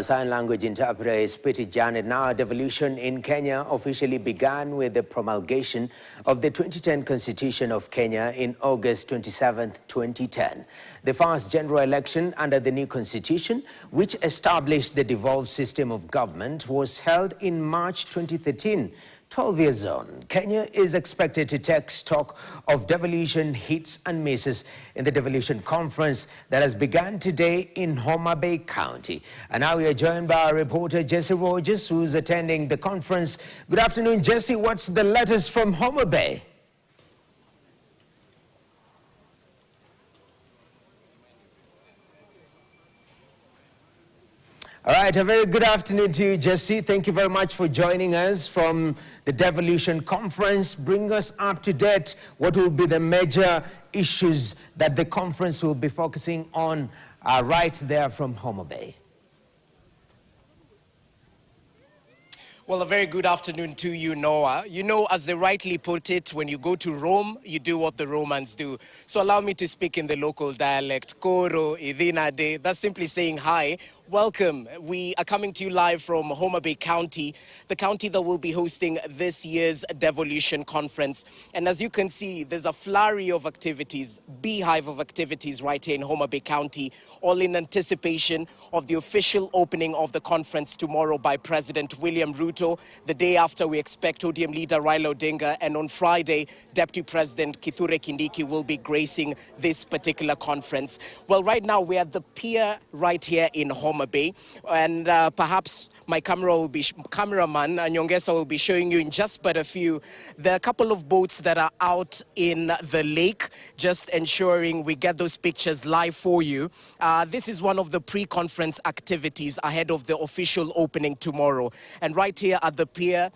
Sign language interpreter is pretty Janet. Now, devolution in Kenya officially began with the promulgation of the 2010 Constitution of Kenya in August 27, 2010. The first general election under the new constitution, which established the devolved system of government, was held in March 2013. 12 years on, Kenya is expected to take stock of devolution hits and misses in the devolution conference that has begun today in Homa Bay County. And now we are joined by our reporter Jesse Rogers, who is attending the conference. Good afternoon, Jesse. What's the latest from Homa Bay? All right, a very good afternoon to you, Jesse. Thank you very much for joining us from the Devolution Conference. Bring us up to date. What will be the major issues that the conference will be focusing on right there from Homa Bay? Well, a very good afternoon to you, Noah. You know, as they rightly put it, when you go to Rome, you do what the Romans do. So allow me to speak in the local dialect. Koro, idinade. That's simply saying hi. Welcome. We are coming to you live from Homa Bay County, the county that will be hosting this year's Devolution Conference. And as you can see, there's a flurry of activities, beehive of activities right here in Homa Bay County, all in anticipation of the official opening of the conference tomorrow by President William Ruto. The day after, we expect ODM leader Raila Odinga, and on Friday, Deputy President Kithure Kindiki will be gracing this particular conference. Well, right now, we're at the pier right here in Homa Bay, and perhaps my cameraman Nyongesa will be showing you in just but a few. There are a couple of boats that are out in the lake, just ensuring we get those pictures live for you. This is one of the pre-conference activities ahead of the official opening tomorrow. And right here at the pier,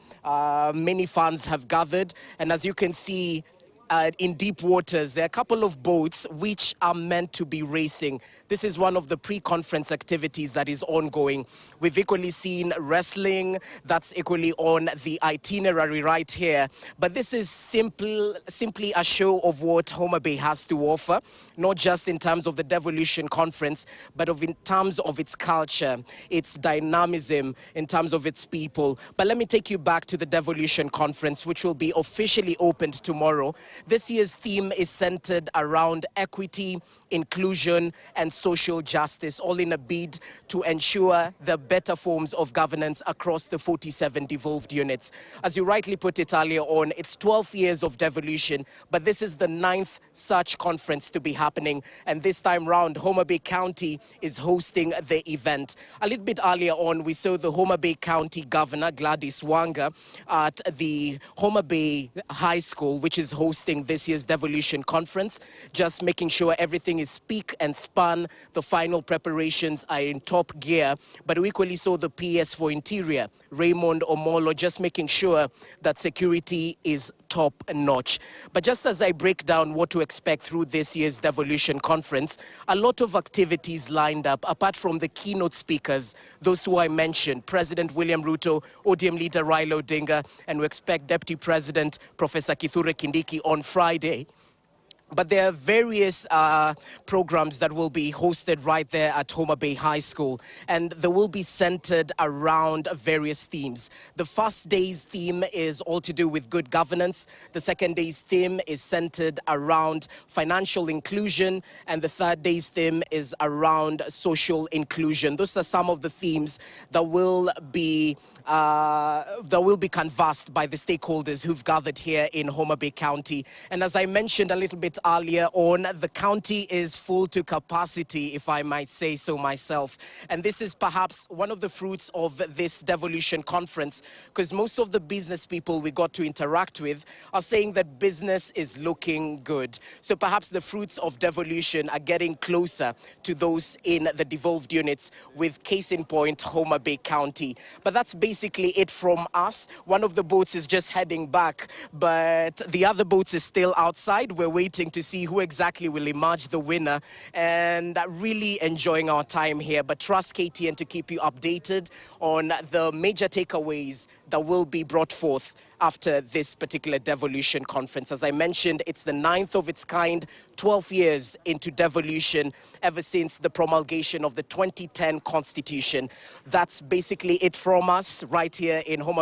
many fans have gathered, and as you can see, in deep waters, there are a couple of boats which are meant to be racing. This is one of the pre-conference activities that is ongoing. We've equally seen wrestling that's equally on the itinerary right here. But this is simply a show of what Homa Bay has to offer, not just in terms of the Devolution Conference, but in terms of its culture, its dynamism, in terms of its people. But let me take you back to the Devolution Conference, which will be officially opened tomorrow. This year's theme is centered around equity, inclusion, and social justice, all in a bid to ensure the better forms of governance across the 47 devolved units. As you rightly put it earlier on, it's 12 years of devolution, but this is the 9th such conference to be happening. And this time round, Homa Bay County is hosting the event. A little bit earlier on, we saw the Homa Bay County Governor, Gladys Wanga, at the Homa Bay High School, which is hosting this year's Devolution Conference, just making sure everything is spick and span. The final preparations are in top gear. But we equally saw the PS for Interior, Raymond Omolo, just making sure that security is top notch. But just as I break down what to expect through this year's Devolution Conference, a lot of activities lined up, apart from the keynote speakers, those who I mentioned, President William Ruto, ODM leader Raila Odinga, and we expect Deputy President Professor Kithure Kindiki on Friday. But there are various programs that will be hosted right there at Homa Bay High School, and they will be centered around various themes. The first day's theme is all to do with good governance. The second day's theme is centered around financial inclusion, and the third day's theme is around social inclusion. Those are some of the themes that will be canvassed by the stakeholders who've gathered here in Homa Bay County. And as I mentioned a little bit earlier on, the county is full to capacity, if I might say so myself. And this is perhaps one of the fruits of this Devolution Conference, because most of the business people we got to interact with are saying that business is looking good. So perhaps the fruits of devolution are getting closer to those in the devolved units, with case in point, Homa Bay County. But that's basically it from us. One of the boats is just heading back, but the other boats is still outside. We're waiting waiting to see who exactly will emerge the winner, and really enjoying our time here. But trust KTN to keep you updated on the major takeaways that will be brought forth after this particular devolution conference. As I mentioned, it's the 9th of its kind, 12 years into devolution, ever since the promulgation of the 2010 Constitution. That's basically it from us right here in Homa